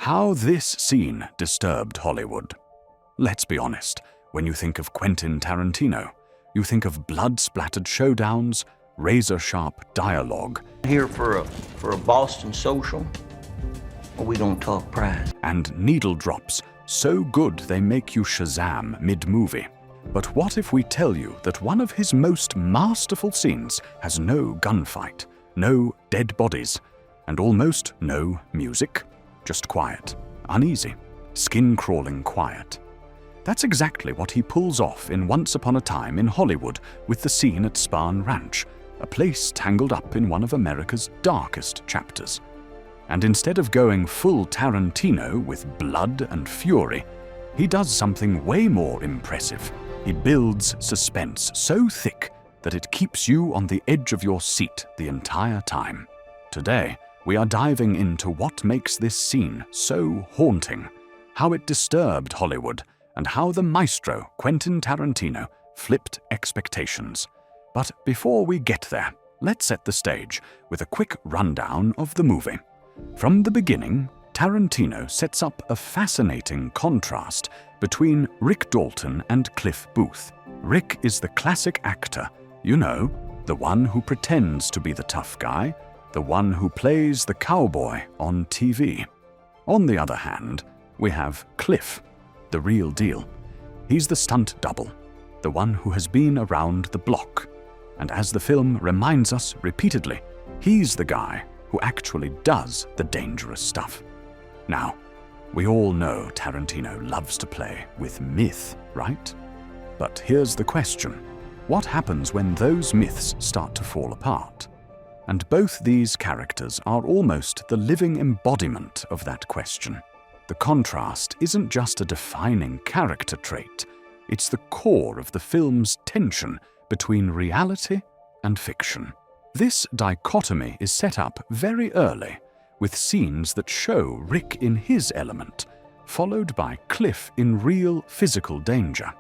How this scene disturbed Hollywood. Let's be honest, when you think of Quentin Tarantino, you think of blood-splattered showdowns, razor-sharp dialogue. Here for a Boston social, or we don't talk prize. And needle drops so good they make you Shazam mid-movie. But what if we tell you that one of his most masterful scenes has no gunfight, no dead bodies, and almost no music? Just quiet, uneasy, skin-crawling quiet. That's exactly what he pulls off in Once Upon a Time in Hollywood with the scene at Spahn Ranch, a place tangled up in one of America's darkest chapters. And instead of going full Tarantino with blood and fury, he does something way more impressive. He builds suspense so thick that it keeps you on the edge of your seat the entire time. Today, we are diving into what makes this scene so haunting, how it disturbed Hollywood, and how the maestro, Quentin Tarantino, flipped expectations. But before we get there, let's set the stage with a quick rundown of the movie. From the beginning, Tarantino sets up a fascinating contrast between Rick Dalton and Cliff Booth. Rick is the classic actor, you know, the one who pretends to be the tough guy, the one who plays the cowboy on TV. On the other hand, we have Cliff, the real deal. He's the stunt double, the one who has been around the block. And as the film reminds us repeatedly, he's the guy who actually does the dangerous stuff. Now, we all know Tarantino loves to play with myth, right? But here's the question. What happens when those myths start to fall apart? And both these characters are almost the living embodiment of that question. The contrast isn't just a defining character trait, it's the core of the film's tension between reality and fiction. This dichotomy is set up very early, with scenes that show Rick in his element, followed by Cliff in real physical danger.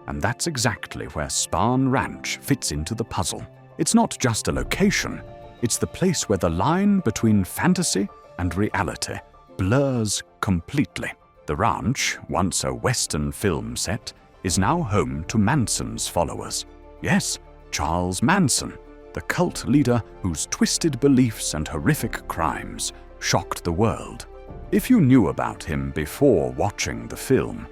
And that's exactly where Spahn Ranch fits into the puzzle. It's not just a location, it's the place where the line between fantasy and reality blurs completely. The ranch, once a Western film set, is now home to Manson's followers. Yes, Charles Manson, the cult leader whose twisted beliefs and horrific crimes shocked the world. If you knew about him before watching the film,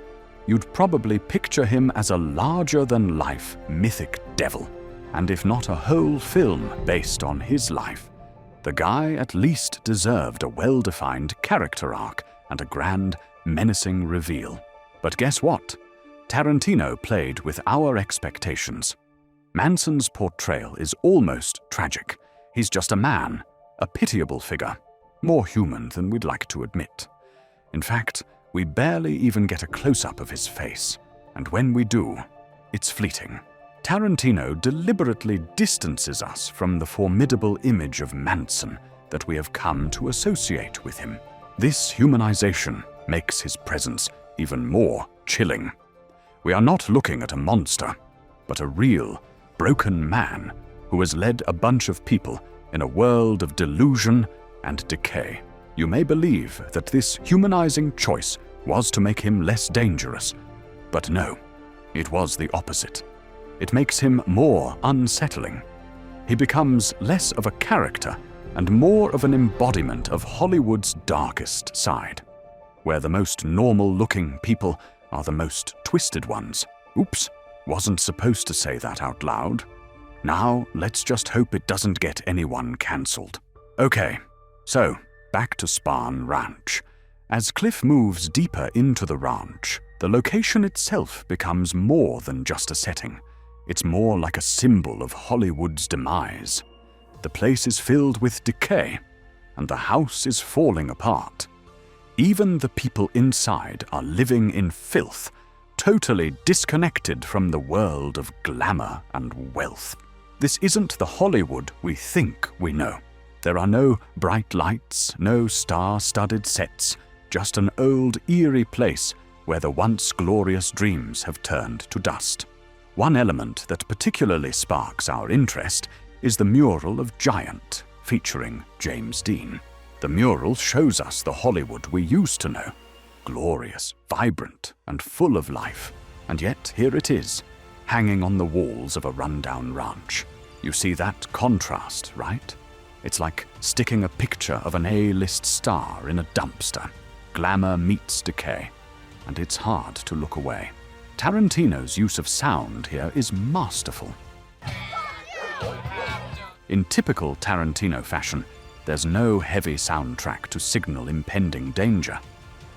you'd probably picture him as a larger-than-life mythic devil. And if not a whole film based on his life, the guy at least deserved a well-defined character arc and a grand, menacing reveal. But guess what? Tarantino played with our expectations. Manson's portrayal is almost tragic. He's just a man, a pitiable figure, more human than we'd like to admit. In fact, we barely even get a close-up of his face, and when we do, it's fleeting. Tarantino deliberately distances us from the formidable image of Manson that we have come to associate with him. This humanization makes his presence even more chilling. We are not looking at a monster, but a real, broken man who has led a bunch of people in a world of delusion and decay. You may believe that this humanizing choice was to make him less dangerous, but no, it was the opposite. It makes him more unsettling. He becomes less of a character and more of an embodiment of Hollywood's darkest side, where the most normal-looking people are the most twisted ones. Oops, wasn't supposed to say that out loud. Now, let's just hope it doesn't get anyone cancelled. Okay, so back to Spahn Ranch. As Cliff moves deeper into the ranch, the location itself becomes more than just a setting. It's more like a symbol of Hollywood's demise. The place is filled with decay, and the house is falling apart. Even the people inside are living in filth, totally disconnected from the world of glamour and wealth. This isn't the Hollywood we think we know. There are no bright lights, no star-studded sets, just an old, eerie place where the once glorious dreams have turned to dust. One element that particularly sparks our interest is the mural of Giant, featuring James Dean. The mural shows us the Hollywood we used to know, glorious, vibrant, and full of life. And yet here it is, hanging on the walls of a rundown ranch. You see that contrast, right? It's like sticking a picture of an A-list star in a dumpster. Glamour meets decay, and it's hard to look away. Tarantino's use of sound here is masterful. In typical Tarantino fashion, there's no heavy soundtrack to signal impending danger.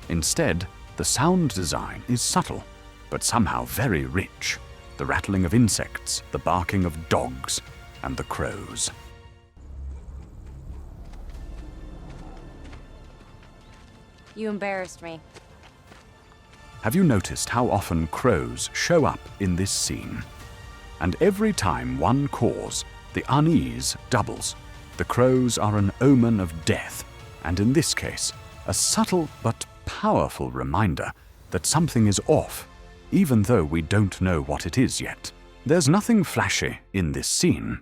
Instead, the sound design is subtle, but somehow very rich. The rattling of insects, the barking of dogs, and the crows. You embarrassed me. Have you noticed how often crows show up in this scene? And every time one caws, the unease doubles. The crows are an omen of death, and in this case, a subtle but powerful reminder that something is off, even though we don't know what it is yet. There's nothing flashy in this scene,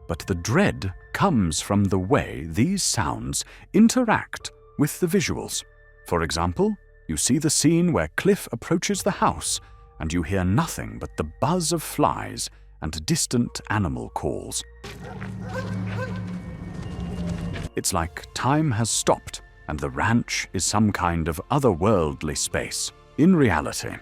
but the dread comes from the way these sounds interact with the visuals. For example, you see the scene where Cliff approaches the house, and you hear nothing but the buzz of flies and distant animal calls. It's like time has stopped, and the ranch is some kind of otherworldly space. In reality,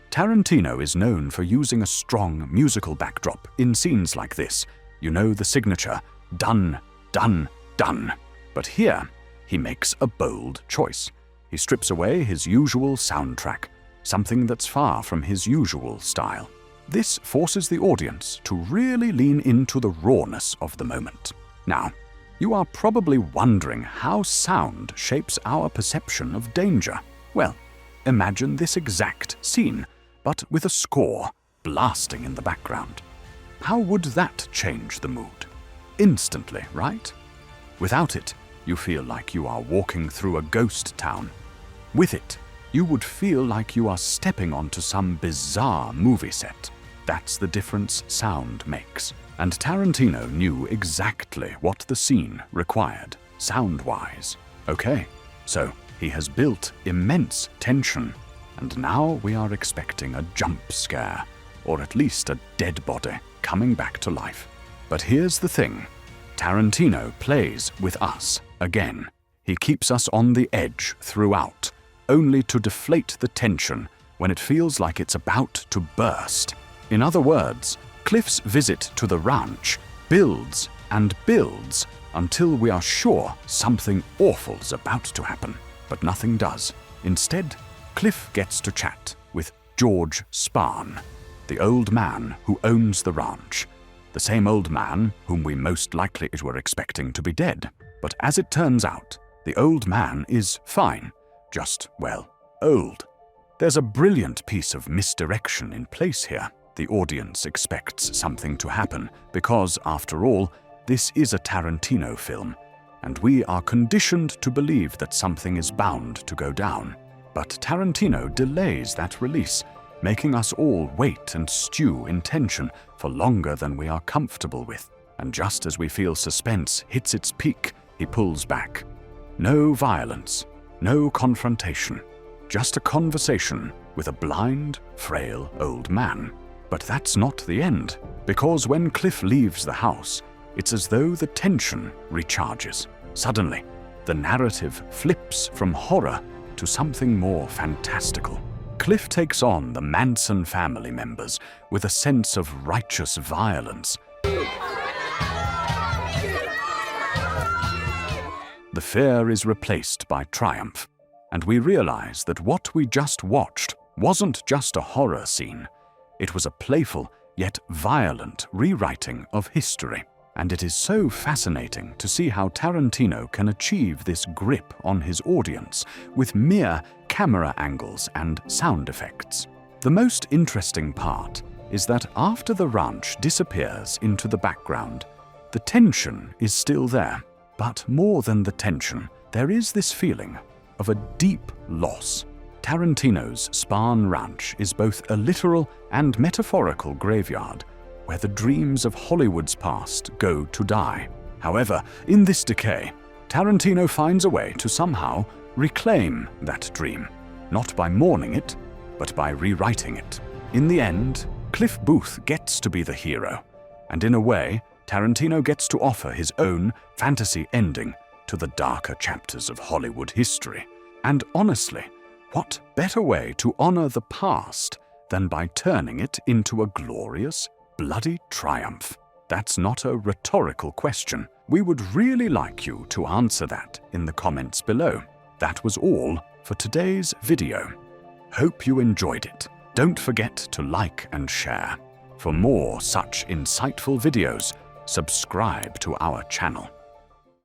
Tarantino is known for using a strong musical backdrop in scenes like this. You know the signature, dun, dun, dun. But here, he makes a bold choice. He strips away his usual soundtrack, something that's far from his usual style. This forces the audience to really lean into the rawness of the moment. Now, you are probably wondering how sound shapes our perception of danger. Well, imagine this exact scene, but with a score blasting in the background. How would that change the mood? Instantly, right? Without it, you feel like you are walking through a ghost town. With it, you would feel like you are stepping onto some bizarre movie set. That's the difference sound makes. And Tarantino knew exactly what the scene required, sound-wise. Okay, so he has built immense tension, and now we are expecting a jump scare, or at least a dead body coming back to life. But here's the thing, Tarantino plays with us again. He keeps us on the edge throughout, only to deflate the tension when it feels like it's about to burst. In other words, Cliff's visit to the ranch builds and builds until we are sure something awful's about to happen, but nothing does. Instead, Cliff gets to chat with George Spahn, the old man who owns the ranch, the same old man whom we most likely were expecting to be dead. But as it turns out, the old man is fine, just, well, old. There's a brilliant piece of misdirection in place here. The audience expects something to happen because, after all, this is a Tarantino film, and we are conditioned to believe that something is bound to go down. But Tarantino delays that release, making us all wait and stew in tension for longer than we are comfortable with. And just as we feel suspense hits its peak, he pulls back. No violence, no confrontation, just a conversation with a blind, frail old man. But that's not the end, because when Cliff leaves the house, it's as though the tension recharges. Suddenly, the narrative flips from horror to something more fantastical. Cliff takes on the Manson family members with a sense of righteous violence. The fear is replaced by triumph, and we realize that what we just watched wasn't just a horror scene. It was a playful, yet violent rewriting of history. And it is so fascinating to see how Tarantino can achieve this grip on his audience with mere camera angles and sound effects. The most interesting part is that after the ranch disappears into the background, the tension is still there. But more than the tension, there is this feeling of a deep loss. Tarantino's Spahn Ranch is both a literal and metaphorical graveyard where the dreams of Hollywood's past go to die. However, in this decay, Tarantino finds a way to somehow reclaim that dream, not by mourning it, but by rewriting it. In the end, Cliff Booth gets to be the hero, and in a way, Tarantino gets to offer his own fantasy ending to the darker chapters of Hollywood history. And honestly, what better way to honor the past than by turning it into a glorious, bloody triumph? That's not a rhetorical question. We would really like you to answer that in the comments below. That was all for today's video. Hope you enjoyed it. Don't forget to like and share. For more such insightful videos, subscribe to our channel.